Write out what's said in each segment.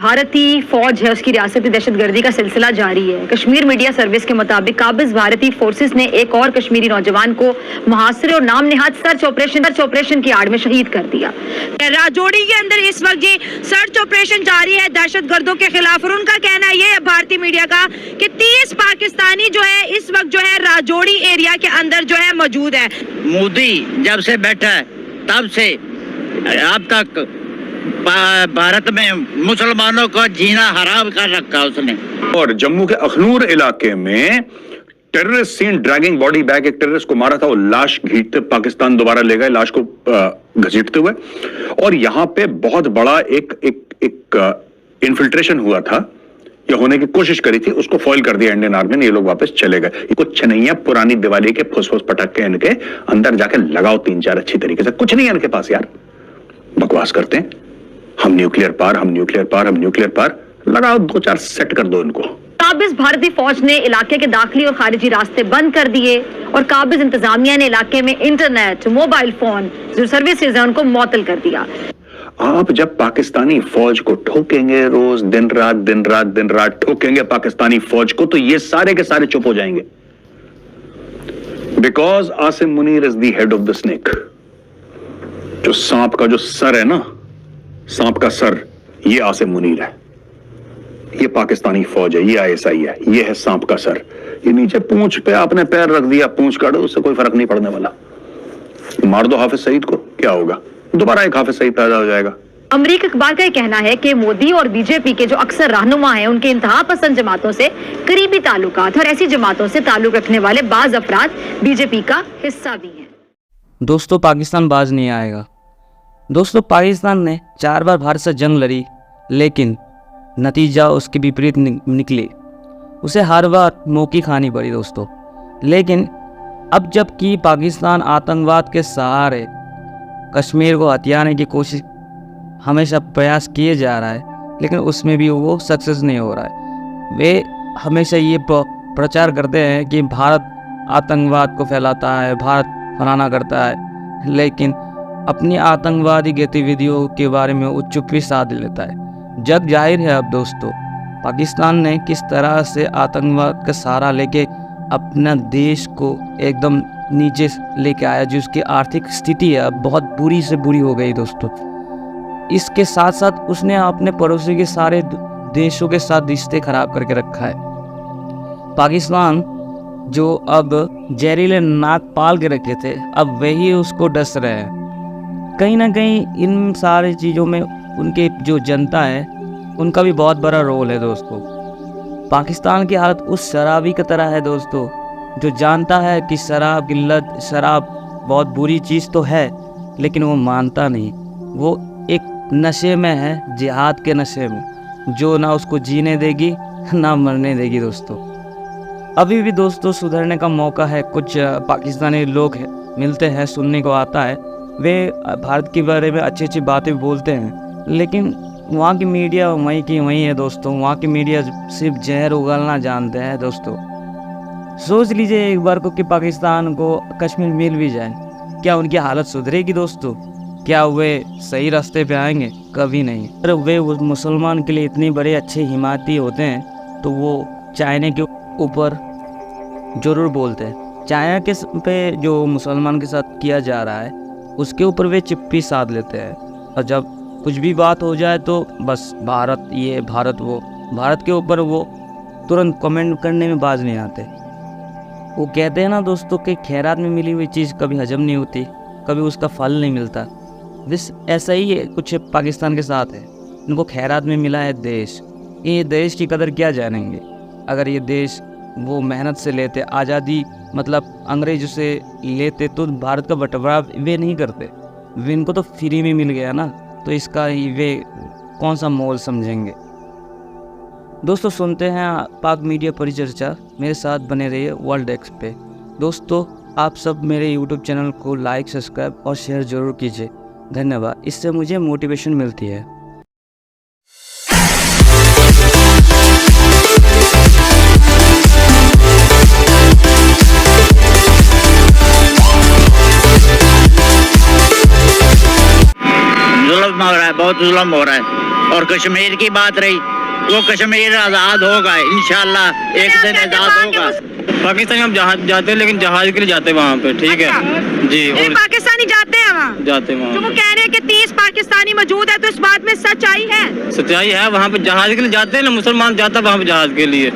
भारतीय फौज है उसकी रियासती दहशतगर्दी का सिलसिला जारी है। कश्मीर मीडिया सर्विस के मुताबिक काबिज भारतीय फोर्सेस ने एक और कश्मीरी नौजवान को मुहासरे और नाम निहाद सर्च ऑपरेशन की आड़ में शहीद कर दिया। राजौरी के अंदर इस वक्त ये सर्च ऑपरेशन जारी है दहशतगर्दों के खिलाफ, और उनका कहना ये है भारतीय मीडिया का कि 30 पाकिस्तानी जो है इस वक्त जो है राजौरी एरिया के अंदर जो है मौजूद है। मोदी जब से बैठा है तब से अब तक भारत में मुसलमानों को जीना हराम कर रखा उसने। और जम्मू के अखनूर इलाके में terrorist seen dragging body bag, एक टेररिस्ट को मारा था, वो लाश घींचते पाकिस्तान दोबारा ले गए लाश को घसीटते हुए। और यहां पे बहुत बड़ा एक इन्फिल्ट्रेशन हुआ था या होने की कोशिश करी थी, उसको फॉइल कर दिया इंडियन आर्मी ने, ये लोग वापस चले गए। ये कुछ नहीं है, पुरानी दिवाली के फुस पटाखे इनके अंदर जाके लगाओ 3-4 अच्छी तरीके से, कुछ नहीं है इनके पास यार, बकवास करते हैं। हम न्यूक्लियर पार लगाओ, 2-4 सेट कर दो इनको। काबिज भारतीय फौज ने इलाके के दाखिली और खारिजी रास्ते बंद कर दिए और काबिज इंतजामिया ने इलाके में इंटरनेट, मोबाइल फोन जो सर्विसेज है उनको मुअत्तल कर दिया। आप जब पाकिस्तानी फौज को ठोकेंगे रोज दिन रात ठोकेंगे पाकिस्तानी फौज को, तो ये सारे के सारे चुप हो जाएंगे। Because Asim Munir is the head of the snake. जो सांप का जो सर है ना, सांप का सर, ये आसिम मुनीर है, ये पाकिस्तानी फौज है, ये ISI है, ये है सांप का सर। ये नीचे पूंछ पे आपने पैर रख दिया, पूंछ काटो, उससे कोई फर्क नहीं पड़ने वाला। मार दो हाफिज सईद को, क्या होगा, दोबारा एक हाफिज सईद पैदा हो जाएगा। अमरीकी अखबार का कहना है कि मोदी और बीजेपी के जो अक्सर रहनुमा हैं उनके इंतहा पसंद जमातों से करीबी ताल्लुकात और ऐसी जमातों से ताल्लुक रखने वाले बाज अफराद बीजेपी का हिस्सा भी हैं। दोस्तों, पाकिस्तान बाज नहीं आएगा। दोस्तों, पाकिस्तान ने 4 बार भारत से जंग लड़ी, लेकिन नतीजा उसके विपरीत निकली। उसे हर बार मौकी खानी पड़ी दोस्तों। लेकिन अब जबकि पाकिस्तान आतंकवाद के सहारे कश्मीर को हथियाने की कोशिश हमेशा प्रयास किए जा रहा है, लेकिन उसमें भी वो सक्सेस नहीं हो रहा है। वे हमेशा ये प्रचार करते हैं कि भारत आतंकवाद को फैलाता है, भारत फलाना करता है, लेकिन अपनी आतंकवादी गतिविधियों के बारे में वो चुप्पी साध लेता है। जग जाहिर है अब दोस्तों, पाकिस्तान ने किस तरह से आतंकवाद का सहारा लेके अपना देश को एकदम नीचे लेके आया, जिसकी आर्थिक स्थिति है अब बहुत बुरी से बुरी हो गई दोस्तों। इसके साथ साथ उसने अपने पड़ोसी के सारे देशों के साथ रिश्ते खराब करके रखा है। पाकिस्तान जो अब जहरीले नाग पाल के रखे थे, अब वही उसको डस रहे हैं। कहीं ना कहीं इन सारी चीज़ों में उनके जो जनता है उनका भी बहुत बड़ा रोल है दोस्तों। पाकिस्तान की हालत उस शराबी की तरह है दोस्तों, जो जानता है कि शराब की लत, शराब बहुत बुरी चीज़ तो है, लेकिन वो मानता नहीं। वो एक नशे में है, जिहाद के नशे में, जो ना उसको जीने देगी ना मरने देगी दोस्तों। अभी भी दोस्तों सुधरने का मौका है। कुछ पाकिस्तानी लोग मिलते हैं, सुनने को आता है, वे भारत के बारे में अच्छी अच्छी बातें बोलते हैं, लेकिन वहाँ की मीडिया वहीं की वहीं है दोस्तों। वहाँ की मीडिया सिर्फ जहर उगलना जानते हैं दोस्तों। सोच लीजिए एक बार को कि पाकिस्तान को कश्मीर मिल भी जाए, क्या उनकी हालत सुधरेगी दोस्तों? क्या वे सही रास्ते पे आएंगे? कभी नहीं। अरे वे मुसलमान के लिए इतने बड़े अच्छे हिमायती होते हैं तो वो चाइना के ऊपर ज़रूर बोलते हैं। चाइना के पे जो मुसलमान के साथ किया जा रहा है उसके ऊपर वे चिप्पी साध लेते हैं, और जब कुछ भी बात हो जाए तो बस भारत ये भारत वो, भारत के ऊपर वो तुरंत कमेंट करने में बाज नहीं आते। वो कहते हैं ना दोस्तों कि खैरात में मिली हुई चीज़ कभी हजम नहीं होती, कभी उसका फल नहीं मिलता। ऐसा ही है कुछ पाकिस्तान के साथ है। इनको खैरात में मिला है देश, ये देश की कदर क्या जानेंगे? अगर ये देश वो मेहनत से लेते, आज़ादी मतलब अंग्रेजों से लेते, तो भारत का बंटवारा वे नहीं करते। वे इनको तो फ्री में मिल गया ना, तो इसका ही वे कौन सा मोल समझेंगे? दोस्तों सुनते हैं पाक मीडिया परिचर्चा। मेरे साथ बने रहिए वर्ल्ड डेस्क पे। दोस्तों आप सब मेरे यूट्यूब चैनल को लाइक, सब्सक्राइब और शेयर ज़रूर कीजिए। धन्यवाद, इससे मुझे मोटिवेशन मिलती है। जुल्म हो रहा है, बहुत जुल्म हो रहा है। और कश्मीर की बात रही, वो कश्मीर आज़ाद होगा इंशाल्लाह, एक दिन आज़ाद होगा। पाकिस्तान हम जहाज जाते हैं, लेकिन जहाज के लिए जाते हैं वहाँ पे, ठीक है जी। ये और पाकिस्तानी जाते हैं वहाँ, जाते हैं तो वो वहाँ, कह रहे हैं कि 30 पाकिस्तानी मौजूद है, तो इस बात में सच्चाई है? सच्चाई है। वहाँ पे जहाज के लिए जाते हैं ना, मुसलमान जाता है वहाँ पे जहाज के लिए।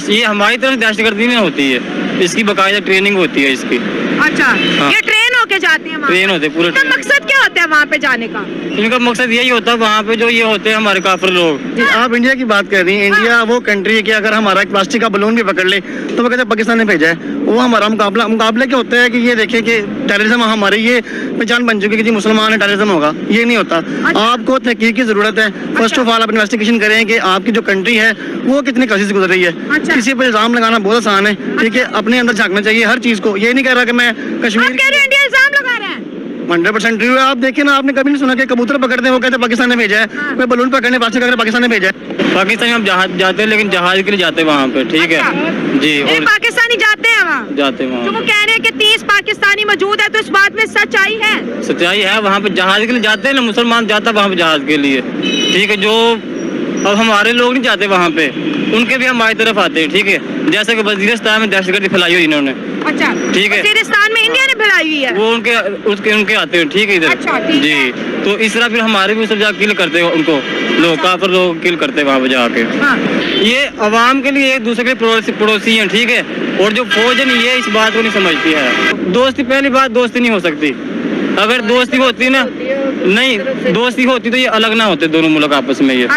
ये हमारी तरफ दहशतगर्दी नहीं होती है, इसकी बाकायदा ट्रेनिंग होती है इसकी। अच्छा, हाँ। ये ट्रेन होके जाते हैं वहाँ? ट्रेन होते पूरे। इनका मकसद क्या होता है वहाँ पे जाने का? इनका मकसद यही होता है, वहाँ पे जो ये होते हैं हमारे काफिर लोग। आप इंडिया की बात कर रही हैं, इंडिया वो कंट्री है कि अगर हमारा एक प्लास्टिक का बलून भी पकड़ ले तो वो कहते हैं पाकिस्तान ने भेजा है। वो हमारा मुकाबला क्या होता है कि ये देखें कि टेररिज्म हमारी ये पहचान बन चुकी है कि जी मुसलमान है टेररिज्म होगा, ये नहीं होता। आपको तहकीक की जरूरत है। फर्स्ट ऑफ ऑल आप इन्वेस्टिगेशन करें कि आपकी जो कंट्री है वो कितनी कोशिश से गुजर रही है। किसी पर इल्जाम लगाना बहुत आसान है, ठीक है, अपने अंदर झांकना चाहिए हर चीज को। ये नहीं कह रहा कि मैं कश्मीर आप कह रहे हो इंडिया इल्जाम लगा रहे हैं? 100% ट्रू है। आप देखिए ना, आपने कभी नहीं सुना कि कबूतर पकड़ते हैं वो कहते हैं पाकिस्तान ने भेजा है, कोई बलून पकड़ने प्लास्टिक पकड़ने पाकिस्तान ने भेजा है। पाकिस्तान हम जहाज जाते हैं, लेकिन जहाज के लिए जाते हैं वहाँ पे, ठीक है जी। ये और पाकिस्तानी जाते हैं वहाँ, जाते हैं तो वो वहाँ, कह रहे हैं कि 30 पाकिस्तानी मौजूद है, तो इस बात में सच्चाई है? सच्चाई है। वहाँ पे जहाज के लिए जाते हैं ना, मुसलमान जाता है वहाँ पे जहाज के लिए, ठीक है। जो अब हमारे लोग नहीं जाते वहाँ पे, उनके भी हमारी तरफ आते हैं, ठीक है। जैसे कि वजीरिस्तान में दहशतगर्दी फैलाई हुई इन्होंने, अच्छा, ठीक है। वजीरिस्तान में इंडिया ने फैलाई हुई है? वो उनके आते हैं, ठीक है, इधर। अच्छा, ठीक है। जी, तो इस तरह फिर हमारे भी सब किल करते हैं उनको, लोग काफिर लोग किल करते हैं वहाँ पे जाके। हाँ। ये अवाम के लिए एक दूसरे के पड़ोसी हैं, ठीक है। और जो फौज है ये इस बात को नहीं समझती है। दोस्ती, पहली बात दोस्ती नहीं हो सकती। अगर दोस्ती होती ना, नहीं दोस्ती होती तो ये अलग ना होते दोनों मुल्क आपस में। ये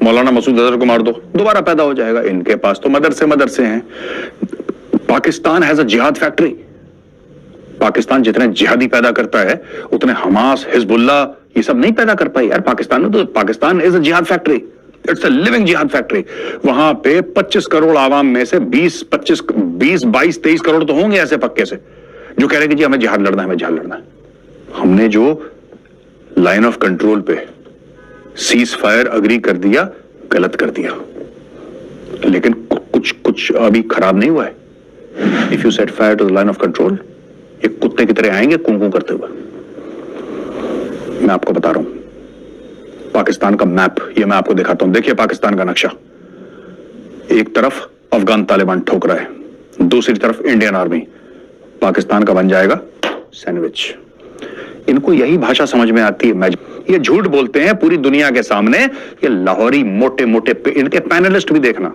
मौलाना मसूद अजहर को मार दो, दोबारा पैदा हो जाएगा। इनके पास तो मदरसे हैं। पाकिस्तान हैज अ जिहाद फैक्ट्री। पाकिस्तान जितने जिहादी पैदा करता है उतने हमास, हिजबुल्लाह ये सब नहीं पैदा कर पाई यार पाकिस्तान में। तो पाकिस्तान इज अ जिहाद फैक्ट्री, इट्स अ लिविंग जिहाद फैक्ट्री। वहां पे 25 करोड़ आवाम में से 20, 22, 23 करोड़ तो होंगे ऐसे पक्के से जो कह रहे हैं कि जी हमें जिहाद लड़ना है, हमें जिहाद लड़ना है। हमने जो लाइन ऑफ कंट्रोल पे सीज फायर अग्री कर दिया, गलत कर दिया, लेकिन कुछ अभी खराब नहीं हुआ है। If you set fire to the line of control, ये कुत्ते की तरह आएंगे कूं करते हुए। मैं आपको बता रहा हूं पाकिस्तान का मैप, ये मैं आपको दिखाता हूं। देखिए पाकिस्तान का नक्शा, एक तरफ अफगान तालिबान ठोक रहा है, दूसरी तरफ इंडियन आर्मी। पाकिस्तान का बन जाएगा सैंडविच। इनको यही भाषा समझ में आती है। ये झूठ बोलते हैं पूरी दुनिया के सामने। ये लाहौरी मोटे मोटे इनके पैनलिस्ट भी देखना,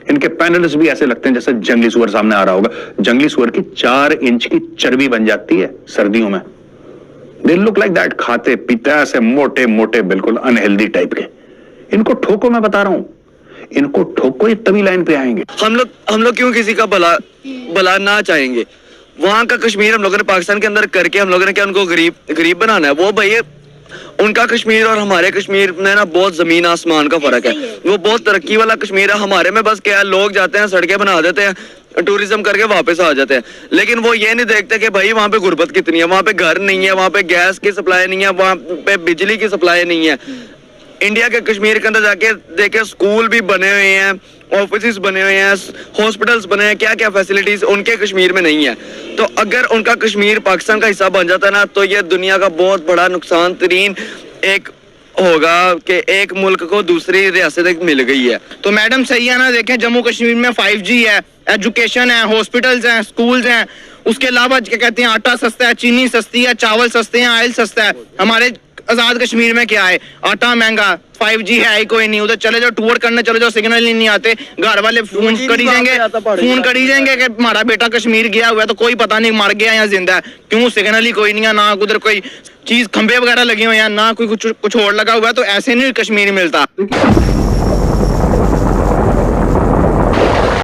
इनके पैनलिस्ट भी ऐसे लगते हैं जैसे जंगली सुअर सामने आ रहा होगा। जंगली सुअर की 4 इंच की चर्बी बन जाती है सर्दियों में। दे लुक लाइक दैट, खाते पीते ऐसे मोटे मोटे बिल्कुल अनहेल्दी टाइप के। इनको ठोको, मैं बता रहा हूं, इनको ठोको, ये तभी लाइन पे आएंगे। हम लोग क्यों किसी का भला ना चाहेंगे? वहाँ का कश्मीर हम लोगों ने पाकिस्तान के अंदर करके हम लोगों ने क्या उनको गरीब बनाना है? वो भाई उनका कश्मीर और हमारे कश्मीर में ना बहुत जमीन आसमान का फर्क है। वो बहुत तरक्की वाला कश्मीर है, हमारे में बस क्या है, लोग जाते हैं सड़कें बना देते हैं, टूरिज्म करके वापस आ जाते हैं। लेकिन वो ये नहीं देखते कि भाई वहाँ पे गुर्बत कितनी है, वहाँ पे घर नहीं है, वहाँ पे गैस की सप्लाई नहीं है, वहाँ पे बिजली की सप्लाई नहीं है। इंडिया के कश्मीर के अंदर जाके देखे, स्कूल भी बने हुए हैं, ऑफिस बने हुए हैं, हॉस्पिटल्स बने हैं, क्या क्या फैसिलिटीज उनके कश्मीर में नहीं है। तो अगर उनका कश्मीर पाकिस्तान का हिस्सा बन जाता है ना, तो ये दुनिया का बहुत बड़ा नुकसान तरीन एक होगा कि एक मुल्क को दूसरी रियासत मिल गई है। तो मैडम सही है ना, देखें जम्मू कश्मीर में 5G है, एजुकेशन है, हॉस्पिटल्स हैं, स्कूल्स हैं, उसके अलावा क्या कहते हैं, आटा सस्ता है, चीनी सस्ती है, चावल सस्ते हैं, ऑयल सस्ता है। हमारे आजाद कश्मीर में क्या है, आटा महंगा, 5G है ही कोई नहीं। उधर चले जाओ, टूर करने चले जाओ, सिग्नल ही नहीं आते, घर वाले फोन करी जाएंगे कि हमारा बेटा कश्मीर गया हुआ है, तो कोई पता नहीं मर गया या जिंदा है, क्यों सिग्नल ही कोई नहीं है, ना उधर कोई चीज खंबे वगैरह लगे हुए हैं, ना कोई कुछ और लगा हुआ है, तो ऐसे नहीं कश्मीर मिलता।